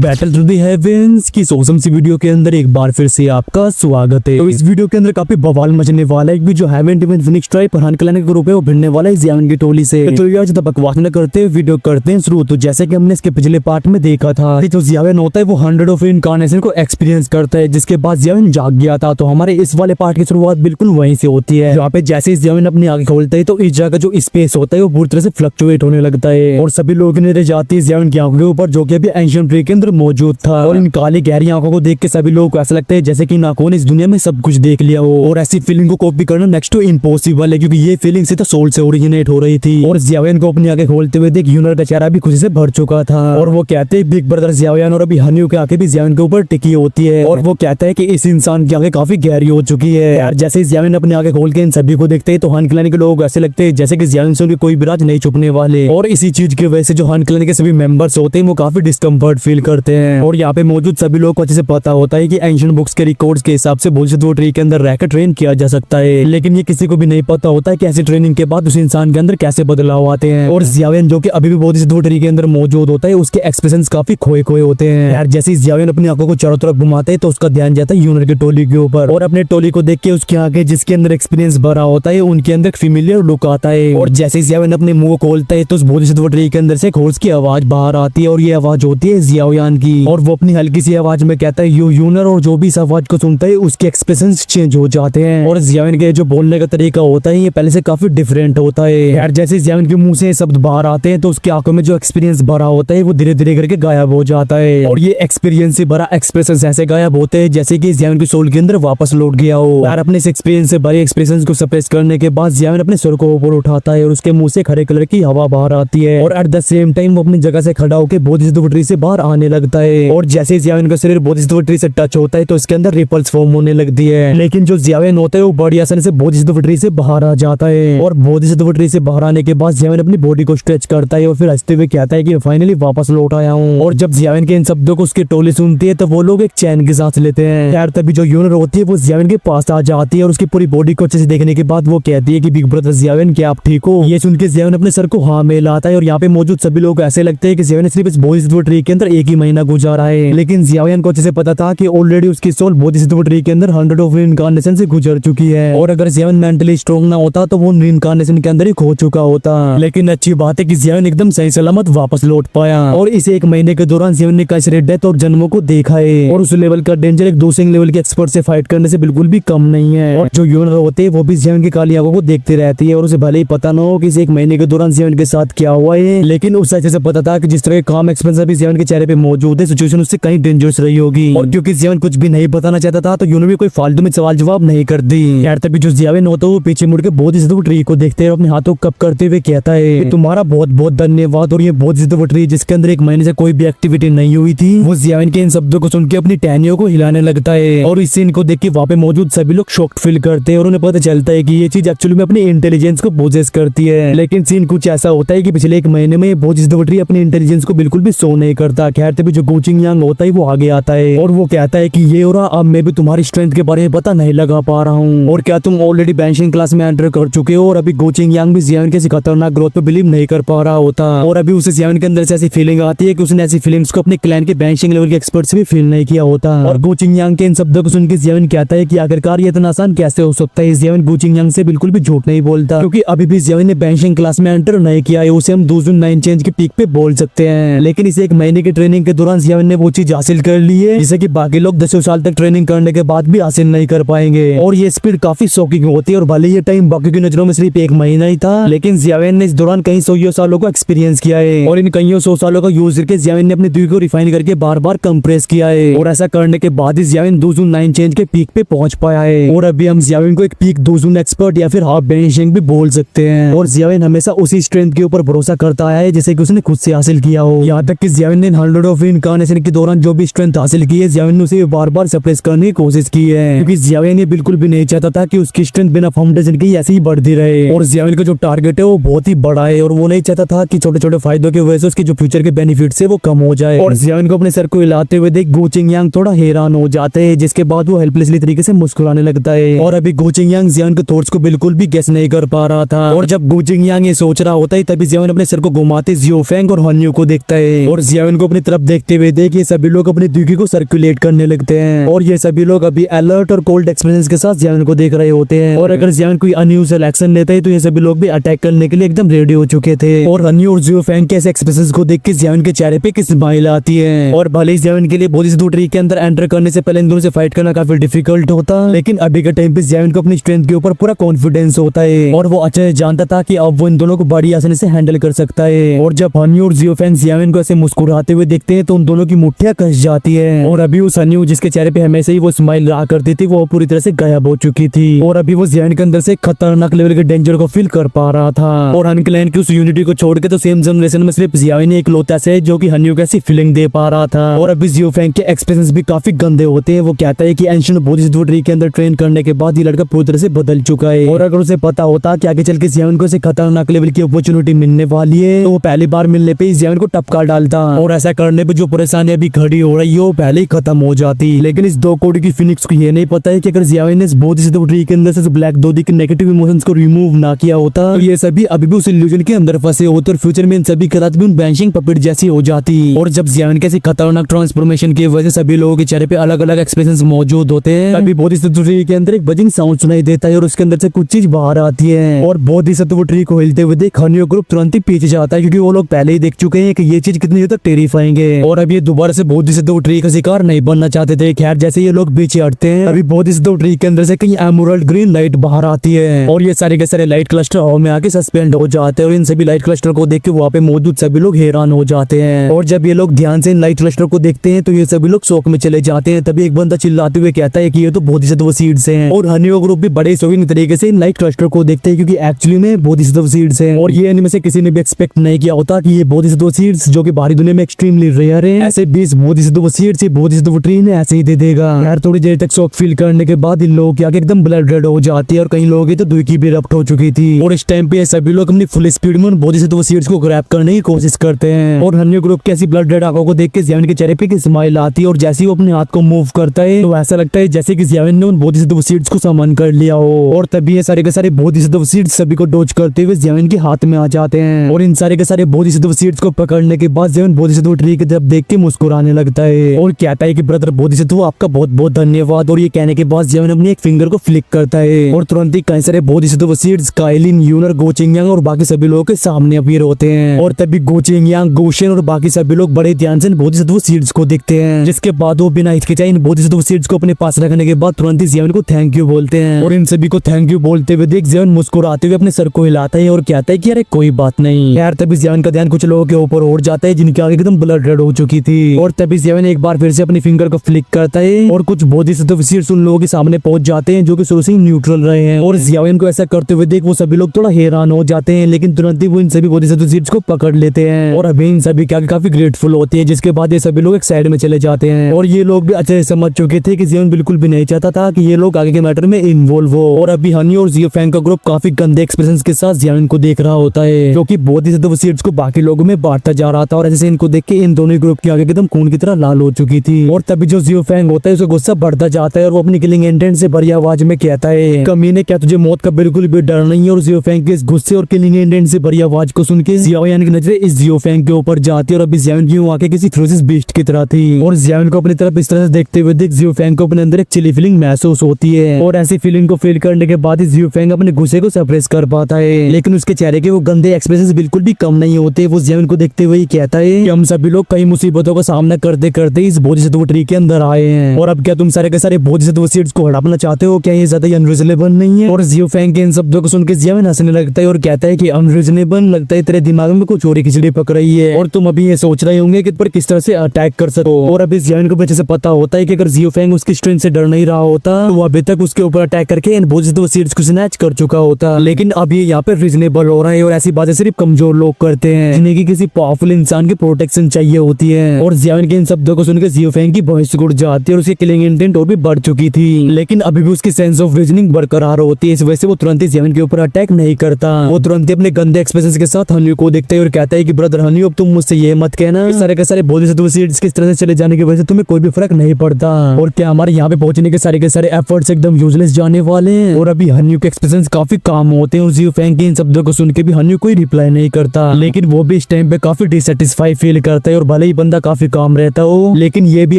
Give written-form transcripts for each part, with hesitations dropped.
Battle to the heavens की सोसम सी video के अंदर एक बार फिर से आपका स्वागत है। तो इस वीडियो के अंदर काफी बवाल मचने वाला है। एक भी जो हेवन डिवन फिनिक्स ट्राई फरहान कलाने का ग्रुप है वो भिड़ने वाला है ज़ियान की टोली से। तो यार ज्यादा बकवास न करते हुए वीडियो करते हैं शुरू। तो जैसे कि हमने इसके पिछले पार्ट में देखा था जो ज़ियान होता है वो 100 ऑफ इनकार्नेशन को एक्सपीरियंस करता है, जिसके बाद ज़ियान जाग गया था। तो हमारे इस वाले पार्ट की शुरुआत बिल्कुल वहीं से होती है, जहाँ पे जैसे ही ज़ियान अपनी आंखें खोलता है तो इस जगह जो स्पेस होता है वो पूरी तरह से फ्लक्चुएट होने लगता है और सभी लोग नजर जाती है ज़ियान की आंखों के ऊपर, जो कि अभी एंशिएंट ट्री के अंदर मौजूद था। और इन काली गहरी आंखों को देख के सभी लोगों को ऐसा लगता है जैसे कि नाखों ने इस दुनिया में सब कुछ देख लिया हो। और ऐसी फीलिंग को कॉपी करना नेक्स्ट टू इम्पॉसिबल है, क्योंकि ये फीलिंग सीधा सोल से ओरिजिनेट हो रही थी। और ज़ियान को अपनी आंखें खोलते हुए देख यूनर का चेहरा भी खुशी से भर चुका था और वो कहते हैं बिग ब्रदर ज़ियान, और अभी हन्यू की आंखें भी ज़ियान के ऊपर टिकी होती है और वो कहता है कि इस इंसान की आंखें काफी गहरी हो चुकी है। यार जैसे ही ज़ियान अपनी आंखें खोल के इन सभी को देखते हैं तो हन क्लैन के लोग ऐसे लगते हैं जैसे कि ज़ियान से उनके कोई भी राज नहीं छुपने वाले। और इसी चीज की वजह से जो हन क्लैन के सभी मेंबर्स होते हैं वो काफी डिस्कम्फर्ट फील करते हैं। और यहाँ पे मौजूद सभी लोग को अच्छे से पता होता है कि एंशिएंट बुक्स के रिकॉर्ड्स के हिसाब से बुलशिट वो ट्री के अंदर रहकर ट्रेन किया जा सकता है, लेकिन ये किसी को भी नहीं पता होता है कि ऐसी ट्रेनिंग के बाद उस इंसान के अंदर कैसे बदलाव आते हैं। और ज़ियान जो कि अभी भी बुलशिट वो ट्री के अंदर मौजूद होता है उसके एक्सप्रेशंस काफी खोए खोए होते हैं। यार जैसे ही ज़ियान अपनी आंखों को चारों तरफ घुमाते हैं तो उसका ध्यान जाता है यूनर की टोली के ऊपर और अपने टोली को देख के उसकी आंखें जिसके अंदर एक्सपीरियंस भरा होता है उनके अंदर फेमिलियर लुक आता है। और जैसे ही ज़ियान अपने मुंह खोलता है तो उस बुलशिट वो ट्री के अंदर से खोज की आवाज बाहर आती है और ये आवाज होती है ज़ियान की। और वो अपनी हल्की सी आवाज में कहता है यू यूनर, और जो भी इस आवाज को सुनता है उसके एक्सप्रेशंस चेंज हो जाते हैं। और ज़ियान के जो बोलने का तरीका होता है ये पहले से काफी डिफरेंट होता है। यार जैसे ज़ियान के मुंह से शब्द बाहर आते हैं तो उसकी आंखों में जो एक्सपीरियंस भरा होता है वो धीरे धीरे करके गायब हो जाता है और ये एक्सपीरियंस से भरा एक्सप्रेशन ऐसे गायब होते हैं जैसे कि ज़ियान की सोल के अंदर वापस लौट गया हो। यार अपने इस एक्सपीरियंस से भरे एक्सप्रेशन को सप्रेस करने के बाद ज़ियान अपने सर को ऊपर उठाता है और उसके मुंह से हरे कलर की हवा बाहर आती है और एट द सेम टाइम वो अपनी जगह से खड़ा होकर बुलशिट वो ट्री से बाहर आने लगता है। और जैसे ज़ियान का शरीर बुलशिट वो ट्री से टच होता है तो इसके अंदर रिपल्स फॉर्म होने लगती है, लेकिन जो ज़ियान होता है वो बड़ी आसानी से बुलशिट वो ट्री से बाहर आ जाता है। और बुलशिट वो ट्री से बाहर आने के बाद ज़ियान अपनी बॉडी को स्ट्रेच करता है और फिर हंसते हुए कहता है कि फाइनली वापस लौट आया हूँ। और जब ज़ियान के इन शब्दों को उसकी टोली सुनती है तो वो लोग एक चैन की सांस लेते हैं। यार तभी जो यूनर होती है वो ज़ियान के पास आ जाती है और उसकी पूरी बॉडी को अच्छे से देखने के बाद वो कहती है कि बिग ब्रदर ज़ियान क्या आप ठीक हो। ये सुन के ज़ियान अपने सर को हाँ में लाता है और यहाँ पे मौजूद सभी लोग ऐसे लगते हैं कि ज़ियान सिर्फ इस बुलशिट वो ट्री के अंदर एक ही महीना गुजारा है, लेकिन ज़ियान को अच्छे से पता था कि ऑलरेडी उसकी सोल बुलशिट वो ट्री के अंदर 100 ऑफ इनकार्नेशन से गुजर चुकी है और अगर ज़ियान मेंटली स्ट्रॉन्ग ना होता तो वो इनकार्नेशन के अंदर ही खो चुका होता। लेकिन अच्छी बात है कि ज़ियान एकदम सही सलामत वापस लौट पाया और इस एक महीने के दौरान ज़ियान ने कई डेथ और जन्मों को देखा है और उस लेवल का डेंजर एक दूसरे लेवल के एक्सपर्ट से फाइट करने से बिल्कुल भी कम नहीं है। और जो यूनर होते हैं वो भी ज़ियान की काली आंखों को देखते रहती है और उसे भले ही पता ना हो कि इस एक महीने के दौरान ज़ियान के साथ क्या हुआ है, लेकिन उसे अच्छे से पता था कि जिस तरह काम एक्सपेंस भी ज़ियान के चेहरे पे मौजूद है सिचुएशन उससे कहीं डेंजरस रही होगी। और क्योंकि ज़ियान कुछ भी नहीं बताना चाहता था तो यूनर भी कोई फालतू में सवाल जवाब नहीं कर दी। यार तभी जो ज़ियान होता है वो पीछे मुड़ के बुलशिट वो ट्री को देखते हैं और अपने हाथों कप करते हुए कहता है तुम्हारा बहुत बहुत धन्यवाद। और ये बुलशिट वो ट्री जिसके अंदर एक महीने से कोई भी एक्टिविटी नहीं हुई थी वो ज़ियान के इन शब्दों को सुन के अपनी टहनियों को हिलाने लगता है और इस सीन को देख के वहाँ पे मौजूद सभी लोग शॉक्ड फील करते हैं और उन्हें पता चलता है कि ये चीज एक्चुअली में अपनी इंटेलिजेंस को पोजेस करती है। लेकिन सीन कुछ ऐसा होता है कि पिछले एक महीने में बुलशिट वो ट्री अपनी इंटेलिजेंस को बिल्कुल भी शो नहीं करता। खैर तभी जो गोचिंग यांग होता है वो आगे आता है और वो कहता है कि ये हो रहा, अब मैं भी तुम्हारी स्ट्रेंथ के बारे में पता नहीं लगा पा रहा हूँ और क्या तुम ऑलरेडी बैंशिंग क्लास में एंटर कर चुके हो। और अभी गोचिंग यांग भी ज़ियान के खतरनाक ग्रोथ पे बिलीव नहीं कर पा रहा होता और अभी उसे ज़ियान के अंदर से ऐसी फीलिंग आती है कि उसने ऐसी फीलिंग्स को अपने क्लैन के बैंशिंग लेवल के एक्सपर्ट से भी फील नहीं किया होता। और गोचिंग यांग के इन शब्दों को सुन के ज़ियान कहता है कि आखिरकार ये इतना आसान कैसे हो सकता है। ज़ियान गोचिंग यांग से बिल्कुल भी झूठ नहीं बोलता क्योंकि अभी भी ज़ियान ने बैंशिंग क्लास में एंटर नहीं किया है, उसे हम 209 चेंज के पीक पे बोल सकते हैं। लेकिन इस एक महीने की ट्रेनिंग के दौरान ज़ियान ने वो चीज हासिल कर ली है जिसे कि बाकी लोग 10 साल तक ट्रेनिंग करने के बाद भी हासिल नहीं कर पाएंगे और ये स्पीड काफी शॉकिंग होती है। और भले ये टाइम बाकी की नजरों में सिर्फ एक महीना ही था, लेकिन ज़ियान ने इस दौरान कई 100 सालों को एक्सपीरियंस किया है और इन कई 100 सालों का यूज करके ज़ियान ने अपने दिल को रिफाइन करके बार बार कंप्रेस किया है और ऐसा करने के बाद ही ज़ियान 209 चेंज के पीक पे पहुंच पाया है। और अभी हम ज़ियान को एक पीक 209 एक्सपर्ट या फिर हाफ बेंशिंग भी बोल सकते हैं। और ज़ियान हमेशा उसी स्ट्रेंथ के ऊपर भरोसा करता है जैसे कि उसने खुद से हासिल किया हो। यहाँ तक कि ज़ियान ने 100 ऑफ इनकार्नेशन के दौरान जो भी स्ट्रेंथ हासिल की है ज़ियान ने उसे बार बार सप्रेस करने की कोशिश की है, क्योंकि ज़ियान ये बिल्कुल भी नहीं चाहता था कि उसकी स्ट्रेंथ बिना फाउंडेशन की ऐसे ही बढ़ती रहे। और ज़ियान का जो टारगेट है वो बहुत ही बड़ा है और वो नहीं चाहता था कि छोटे छोटे फायदों की वजह से उसके जो फ्यूचर के बेनिफिट है वो कम हो जाए। और ज़ियान को अपने सर को हिलाते हुए देख गोचिंग यांग थोड़ा हैरान हो जाते हैं, जिसके बाद वो हेल्पलेसली तरीके से मुस्कुराने लगता है। और अभी गोचिंग यांग ज़ियान के थॉट्स को बिल्कुल भी गेस नहीं कर पा रहा था और जब गोचिंग यांग ये सोच रहा होता है तभी ज़ियान अपने सर को घुमाते जियोफेंग और हन्यू को देखता है और ज़ियान को अपनी तरफ देखते हुए देख ये सभी लोग अपनी दुखी को सर्कुलेट करने लगते हैं और ये सभी लोग अभी अलर्ट और कोल्ड एक्सपीरियंस के साथ जियान को देख रहे होते हैं और अगर जियान कोई अनयूजुअल एक्शन लेता है तो ये सभी लोग भी अटैक करने के लिए एकदम रेडी हो चुके थे। और हनी और जियो फैंग के ऐसे एक्सप्रेशंस को देख के जियान के चेहरे पे एक स्माइल आती है और भले ही जियान के लिए बोधिसत्व ट्री के अंदर एंटर करने से पहले इन दोनों से फाइट करना काफी डिफिकल्ट होता, लेकिन अभी के टाइम पे जियान को अपनी स्ट्रेंथ के ऊपर पूरा कॉन्फिडेंस होता है और वो अच्छे से जानता था कि अब वो इन दोनों को बड़ी आसानी से हैंडल कर सकता है। और जब हनी और जियो फैंग जियान को ऐसे मुस्कुराते हुए देखते हैं तो उन दोनों की मुठ्ठियां कस जाती है और अभी उस हनी जिसके चेहरे पे हमेशा ही वो स्माइल रहा करती थी वो पूरी तरह से गायब हो चुकी थी और अभी वो जियान के अंदर से खतरनाक लेवल के डेंजर को फील कर पा रहा था। और हनी क्लैन की उस यूनिटी को छोड़ के तो सेम जनरेशन में सिर्फ जियान ही एक लौता से जो कि हनी को ऐसी फीलिंग दे पा रहा था। और अभी जियो फैंग के एक्सप्रेशंस भी काफी गंदे होते हैं। वो कहता है कि एंशिएंट बोधिसत्व ट्री के अंदर ट्रेन करने के बाद ये लड़का पूरी तरह से बदल चुका है और अगर उसे पता होता कि आगे चल के जियान को ऐसे खतरनाक लेवल की अपॉर्चुनिटी मिलने वाली है तो वो पहली बार मिलने पे जियान को टपका डालता और ऐसा करने पे जो परेशानी अभी खड़ी हो रही है वो पहले ही खत्म हो जाती। लेकिन इस 2 करोड़ की फिनिक्स को ये नहीं पता है कि अगर जियान ने इस बोधिसत्व ट्री के अंदर से ब्लैक दोदी के नेगेटिव इमोशंस को रिमूव ना किया होता तो ये सभी अभी भी उस इल्यूजन के अंदर फंसे होते और फ्यूचर में इन सभी की रात भी उन बैंशिंग पपेट जैसी हो जाती। और जब जियान के ऐसी खतरनाक ट्रांसफॉर्मेशन की वजह से सभी लोगों के चेहरे पे अलग अलग एक्सप्रेशंस मौजूद होते हैं तभी बोधिसत्व ट्री के अंदर एक बजिंग साउंड सुनाई देता है और उसके अंदर से कुछ चीज बाहर आती है और बोधिसत्व ट्री को हिलते हुए देख हनी ग्रुप तुरंत ही पीछे जाता है क्योंकि वो लोग पहले ही देख चुके हैं कि ये चीज कितनी हद तक टेरिफाइंग है और अब ये दोबारा से बोधिसत्व ट्री का शिकार नहीं बनना चाहते थे। खैर जैसे ये लोग पीछे हटते हैं अभी बोधिसत्व ट्री के अंदर से कहीं एमरल्ड ग्रीन लाइट बाहर आती है और ये सारे के सारे लाइट क्लस्टर हवा में आके सस्पेंड हो जाते हैं और इन सभी लाइट क्लस्टर को देख के वहाँ पे मौजूद सभी लोग हैरान हो जाते हैं। और जब ये लोग ध्यान से इन लाइट क्लस्टर को देखते हैं तो ये सभी लोग शौक में चले जाते हैं। तभी एक बंदा चिल्लाते हुए कहता है कि ये तो बोधिसत्व सीड्स हैं और हनी ग्रुप भी बड़े शौकीन तरीके से इन लाइट क्लस्टर को देखते हैं क्योंकि एक्चुअली में बोधिसत्व सीड्स हैं और ये इनमें से किसी ने भी एक्सपेक्ट नहीं किया होता कि ये बोधिसत्व सीड्स जो कि बाहरी दुनिया में एक्सट्रीमली रेयर है ऐसे 20 बोधिसत्व सीड्स ही बोधिसत्व ट्री ने ऐसे ही दे देगा। यार थोड़ी देर तक शॉक फील करने के बाद इन लोगों की आंखें एकदम ब्लड रेड हो जाती है और कई लोगों की तो दुई की भी रप्ट हो चुकी थी और इस टाइम पे सभी लोग अपनी फुल स्पीड में उन बोधिसत्व सीड्स को ग्रैब करने की कोशिश करते हैं और हनी ग्रुप की ऐसी ब्लड रेड आंखों को देख के जियान के चेहरे पे की स्माइल आती है और जैसे ही वो अपने हाथ को मूव करता है तो ऐसा लगता है जैसे कि जियान ने उन बोधिसत्व सीड्स को समन कर लिया हो और तभी ये सारे के सारे बोधिसत्व सीड्स सभी को डोज करते हुए जियान के हाथ में आ जाते हैं और इन सारे के सारे बोधिसत्व सीड्स को पकड़ने के बाद जियान बोधिसत्व ट्री की तरफ देख के मुस्कुराने लगता है और कहता है कि ब्रदर बोधिसत्व आपका बहुत बहुत धन्यवाद। और ये कहने के बाद जियान अपनी एक फिंगर को फ्लिक करता है और तुरंत ही कई सारे बोधिसत्व सीड्स काइलिन यूनर गोचिंगयांग और बाकी सभी लोगों के सामने अपीयर होते हैं और तभी गोचिंगयांग गोशन और बाकी सभी लोग बड़े ध्यान से बोधिसत्व सीड्स को देखते हैं जिसके बाद वो बिना हिचकिचाए इन बोधिसत्व सीड्स को अपने पास रखने के बाद तुरंत ही जियान को थैंक यू बोलते हैं और इन सभी को थैंक यू बोलते हुए देख जियान मुस्कुराते हुए अपने सर को हिलाता है और कहता है कि अरे कोई बात नहीं। यार तभी जियान का ध्यान कुछ लोगों के ऊपर उड़ जाता है जिनकी आगे एकदम ब्लड रेड हो चुकी थी और तभी जियान एक बार फिर से अपनी फिंगर को फ्लिक करता है और कुछ बोधिसत्व सीड्स उन लोगों के सामने पहुंच जाते हैं जो कि शुरू से ही न्यूट्रल रहे हैं और जियान को ऐसा करते हुए देख वो सभी लोग थोड़ा हैरान हो जाते हैं लेकिन तुरंत ही वो इन सभी बोधिसत्व सीड्स को पकड़ लेते हैं और अभी इन सभी के आगे काफी ग्रेटफुल होती है जिसके बाद ये सभी लोग एक साइड में चले जाते हैं और ये लोग भी अच्छे से समझ चुके थे कि जियान बिल्कुल भी नहीं चाहता था कि ये लोग आगे के मैटर में इन्वॉल्व हो और अभी हनी और जियो फैंग का ग्रुप काफी गंदे एक्सप्रेशंस के साथ जियान को देख रहा होता है जो कि बोधिसत्व सीड्स को बाकी लोगों में बांटता जा रहा था और ऐसे इनको देख के इन दोनों ग्रुप की आगे एकदम खून की तरह लाल हो चुकी थी और तभी जो जियो फैंग होता है उसे गुस्सा बढ़ता जाता है और वो अपनी किलिंग इंटेंट से भरी आवाज में कहता है कमीने क्या तुझे मौत का बिल्कुल भी डर नहीं है। और जियो फैंग के इस गुस्से और किलिंग इंटेंट से भरी आवाज को सुन के जियान की नजरें इस जियो फैंग के ऊपर जाती है और अभी जियान की आंखें किसी फ्रोजिस बीस्ट की तरह थी और जियान को अपनी तरफ इस तरह से देखते हुए देख जियो फैंग को अपने अंदर एक चिली फीलिंग महसूस होती है और ऐसी फीलिंग को फील करने के बाद जियो फैंग अपने गुस्से को सप्रेस कर पाता है लेकिन उसके चेहरे के वो गंदे एक्सप्रेशंस बिल्कुल भी कम नहीं होते। वो जियान को देखते हुए कहता है कि हम सभी लोग कई मुसीबतों का सामना करते करते इस बोधिसत्व ट्री के अंदर आए हैं और अब क्या तुम सारे के सारे बोधिसत्व सीड्स को हड़पना चाहते हो? क्या ये ज्यादा अनरीजनेबल नहीं है? और जियो फैंग के इन शब्दों को सुन के जियान हंसने लगता है और कहता है कि अनरीजनेबल लगता है तेरे दिमाग में कुछ चोरी खिचड़ी पक रही है और तुम अभी ये सोच रहे होंगे कि पर किस तरह से अटैक कर सको। और अभी जियान को अच्छे से पता होता है कि अगर जियो फैंग उसकी स्ट्रेंथ से डर नहीं रहा होता तो वो अभी तक उसके ऊपर अटैक करके इन बोधिसत्व सीड्स को स्नैच कर चुका होता, लेकिन अब ये यहाँ पे रीजनेबल हो रहा है और ऐसी बातें सिर्फ कमजोर लोग करते हैं जिन्हें की किसी पावरफुल इंसान की प्रोटेक्शन चाहिए होती है। और जियान के इन शब्दों को सुनकर जियो फैंग की भैंस गुड़ जाती है और उसकी किलिंग इंटेंट और भी बढ़ चुकी थी, लेकिन अभी भी उसकी सेंस ऑफ रीजनिंग बरकरार होती है। इस वजह से वो तुरंत ही जियान के ऊपर अटैक नहीं करता। वो तुरंत ही अपने गंदे एक्सप्रेशंस के साथ हनी को देखता है और कहता है कि ब्रदर हनी अब तुम मुझसे ये मत कहना सारे के सारे बोधिसत्व सीड्स किस तरह से चले जाने की वजह से तुम्हें कोई भी फर्क नहीं पड़ता और क्या हमारे यहाँ पे पहुंचने के सारे एफर्ट्स एकदम यूजलेस जाने वाले हैं। और अभी हनी के एक्सप्रेशंस काफी काम होते हैं और जियो फैंग के इन शब्दों को सुन के भी हनी कोई रिप्लाई नहीं करता, लेकिन वो भी इस टाइम पे काफी डिसैटिस्फाई फील करता है और भले भले ही बंदा काफी काम रहता हो, लेकिन ये भी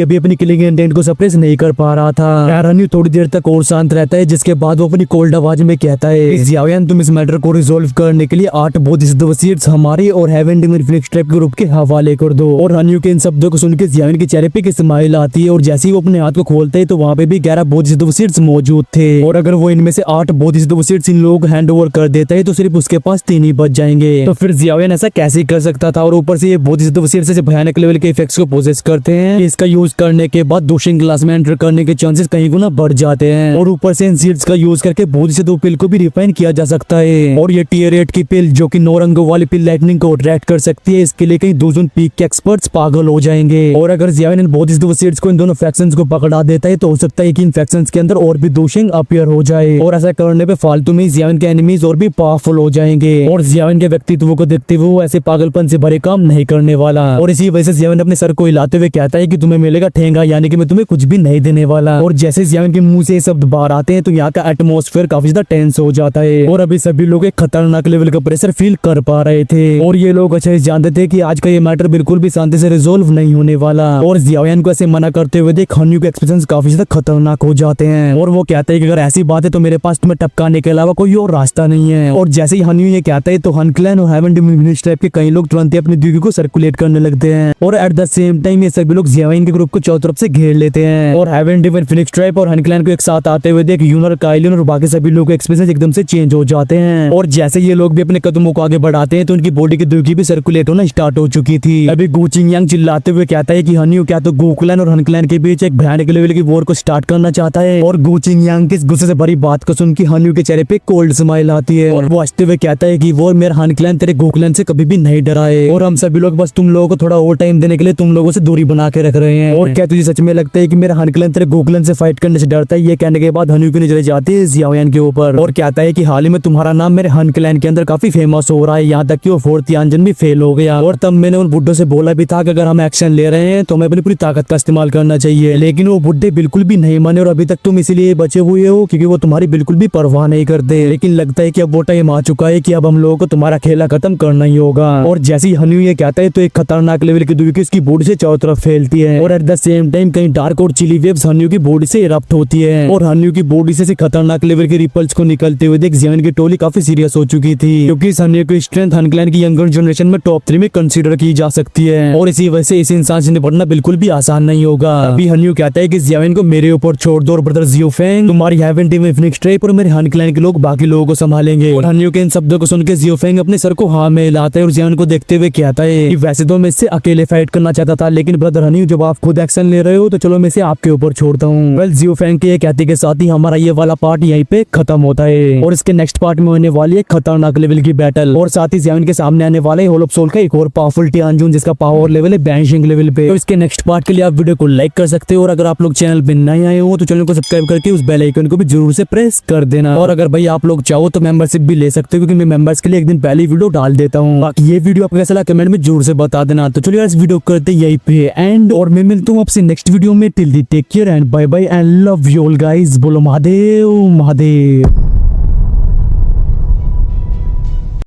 अभी अपनी किलिंग इंटेंट को सप्रेस नहीं कर पा रहा था। हन्यू थोड़ी देर तक और शांत रहता है, जिसके बाद वो अपनी कोल्ड आवाज में कहता है, जियाओयान तुम इस मैटर को रिजोल्व करने के लिए 8 बोधिसत्व वसीयट्स हमारे और heaven demon phoenix tribe group के हवाले कर दो। और हन्यू के इन शब्दों को सुनकर जियाओयान के चेहरे पे एक स्माइल आती है और जैसे ही वो अपने हाथ को खोलते हैं तो वहाँ पे भी 11 बोधिसत्व वसीयट्स मौजूद थे। और अगर वो इनमें से 8 बोधिसत्व वसीयट्स इन लोग हैंड ओवर कर देता है तो सिर्फ उसके पास 3 ही बच जाएंगे। तो फिर जियाओयान ऐसा कैसे कर सकता था? और ऊपर से ये बोधिसत्व वसीयट्स ऐसे भयानक लेवल के इफेक्ट्स को पोजेस करते हैं, इसका यूज करने के बाद दोशिंग क्लास में एंटर करने के चांसेस कहीं गुना बढ़ जाते हैं। और ऊपर से इन सीड्स का यूज करके बोधिसत्व पिल को भी रिफाइन किया जा सकता है। और ये टियर 8 की पिल जो कि 9 रंगों वाली पिल लाइटनिंग को अट्रैक्ट कर सकती है, इसके लिए कहीं दूसरे पीक के एक्सपर्ट्स पागल हो जाएंगे। और अगर जियाओयान इन बोधिसत्व सीड्स को इन दोनों फैक्शंस को पकड़ा देता है तो हो सकता है कि इन फैक्शंस के अंदर और भी दोशिंग अपीयर हो जाए और ऐसा करने पे फालतू में जियाओयान के एनिमीज और भी पावरफुल हो जाएंगे। और जियाओयान के व्यक्तित्व को देखते हुए वो ऐसे पागलपन से भरे काम नहीं करने वाला। और इसी वजह से जियाओयान अपने सर को हिलाते हुए कहता है कि तुम्हें मिलेगा ठेंगा, यानी कि मैं तुम्हें कुछ भी नहीं देने वाला। और जैसे जियाओयान के मुंह से ये शब्द बाहर आते हैं तो यहाँ का एटमॉस्फेयर काफी ज्यादा टेंस हो जाता है और अभी सभी लोग एक खतरनाक लेवल का प्रेशर फील कर पा रहे थे। और ये लोग अच्छे से जानते थे कि आज का ये मैटर बिल्कुल भी शांति से रिजोल्व नहीं होने वाला। और जियाओयान को ऐसे मना करते हुए देख हन्यू के एक्सप्रेशंस काफी ज्यादा खतरनाक हो जाते हैं और वो कहते हैं कि अगर ऐसी बात है तो मेरे पास तुम्हें टपकाने के अलावा कोई और रास्ता नहीं है। और जैसे ही हन्यू ये कहता है तो हनक्लैन और हेवन डिमन फिनिक्स ट्राइब के कई लोग तुरंत ही अपनी द्वीप को सर्कुलेट करने लगते हैं और एट द सेम टाइम ये सभी लोग जियाओयान के ग्रुप को चारों तरफ से घेर लेते हैं। और हेवन डिमन फिनिक्स ट्राइब और हनक्लैन को एक साथ आते हुए देख यूनर, काइलिन और बाकी सभी लोग के एक्सप्रेशंस एकदम से चेंज हो जाते हैं। और जैसे ये लोग भी अपने कदमों को आगे बढ़ाते हैं तो उनकी बॉडी की द्वीप भी सर्कुलेट होना स्टार्ट हो चुकी थी। अभी गु चिंगयांग चिल्लाते हुए कहता है कि हन्यू क्या तो गोकुलैन और हनक्लैन के बीच एक भयानक लेवल की वॉर को स्टार्ट करना चाहता है। और गु चिंगयांग की इस गुस्से से भरी बात को सुन के हन्यू के चेहरे पे कोल्ड स्माइल आती है और वो हंसते हुए कहता है कि वो मेरा हनक्लैन तेरे गोकुलैन से कभी भी नहीं डरा है और हम सभी लोग बस तुम लोगों को थोड़ा और टाइम देने के लिए तुम लोगों से दूरी बना के रख रहे हैं। और क्या तुझे सच में लगता है कि मेरा हनक्लैन तेरे गोकुलैन से फाइट करने से डरता है? ये कहने के बाद हन्यू की नजरें जाती है जियाओयान के ऊपर और कहता है कि हाल ही में तुम्हारा नाम मेरे हनक्लैन के अंदर काफी फेमस हो रहा है, यहाँ तक कि वो 4th यानजन भी फेल हो गया। और तब मैंने उन बुड्ढों से बोला भी था कि अगर हम एक्शन ले रहे हैं तो हमें अपनी पूरी ताकत का इस्तेमाल करना चाहिए, लेकिन वो बुड्ढे बिल्कुल भी नहीं माने और अभी तक तुम इसीलिए बचे हुए हो क्योंकि वो तुम्हारी बिल्कुल भी परवाह नहीं करते। लेकिन लगता है कि अब वो टाइम आ चुका है कि अब हम लोगों को तुम्हारा खेला खत्म करना ही होगा। और जैसे ही हन्यू ये कहता है तो एक खतरनाक लेवल की दूरी उसकी बॉडी से चारों तरफ फैलती है और एट द सेम टाइम कहीं डार्क और चिली वेव्स हन्यू की बॉडी से इरप्ट होती है और हन्यू की बॉडी से खतरनाक लेवल के रिपल्स को निकलते हुए देख जियाओयान की टोली काफी सीरियस हो चुकी थी क्योंकि इस हन्यू की स्ट्रेंथ हनक्लैन की यंगर जनरेशन में टॉप 3 में कंसीडर की जा सकती है और इसी वजह से इस इंसान से निपटना बिल्कुल भी आसान नहीं होगा। अभी हन्यू कहता है कि जियाओयान को मेरे ऊपर छोड़ दो और ब्रदर जियोफेंग तुम्हारी हेवन डिमन फिनिक्स ट्राइब और मेरे हनक्लैन के लोग बाकी लोगों को संभालेंगे। और हन्यू के इन शब्दों को सुनकर जियोफेंग अपने सर को हाँ में हिलाता है और जियाओयान को देखते हुए कहता है कि वैसे तो मैं इससे अकेले फाइट करना चाहता था, लेकिन ब्रदर हन्यू जब आप खुद एक्शन ले रहे हो तो चलो मैं इसे आपके ऊपर छोड़ता हूँ। वेल जियोफेंग के कहते के साथ ही हमारा ये वाला पार्ट यहीं पे खत्म होता है और इसके नेक्स्ट पार्ट में होने वाली है खतरनाक लेवल की बैटल और साथ ही जियाओयान के सामने आने वाले होल ऑफ सोल का एक और पावरफुल टियानजुन जिसका पावर लेवल है बैंशिंग लेवल पे। तो इसके नेक्स्ट पार्ट के लिए आप वीडियो को लाइक कर सकते हो और अगर आप लोग चैनल पे नए आए हो तो चैनल को सब्सक्राइब करके उस बेल आइकन को भी जरूर से प्रेस कर देना। और अगर भाई आप लोग चाहो तो मेंबरशिप भी ले सकते हो क्योंकि मैं मेंबर्स के लिए एक दिन पहले ही वीडियो डाल देता हूँ। बाकी ये वीडियो आपको कैसा लगा कमेंट में जरूर से बता देना। तो चलिए इस वीडियो करते यहीं पे एंड और मैं मिलता हूँ आपसे नेक्स्ट वीडियो में। Till then take care and bye bye and love you all guys. बोलो महादेव महादेव।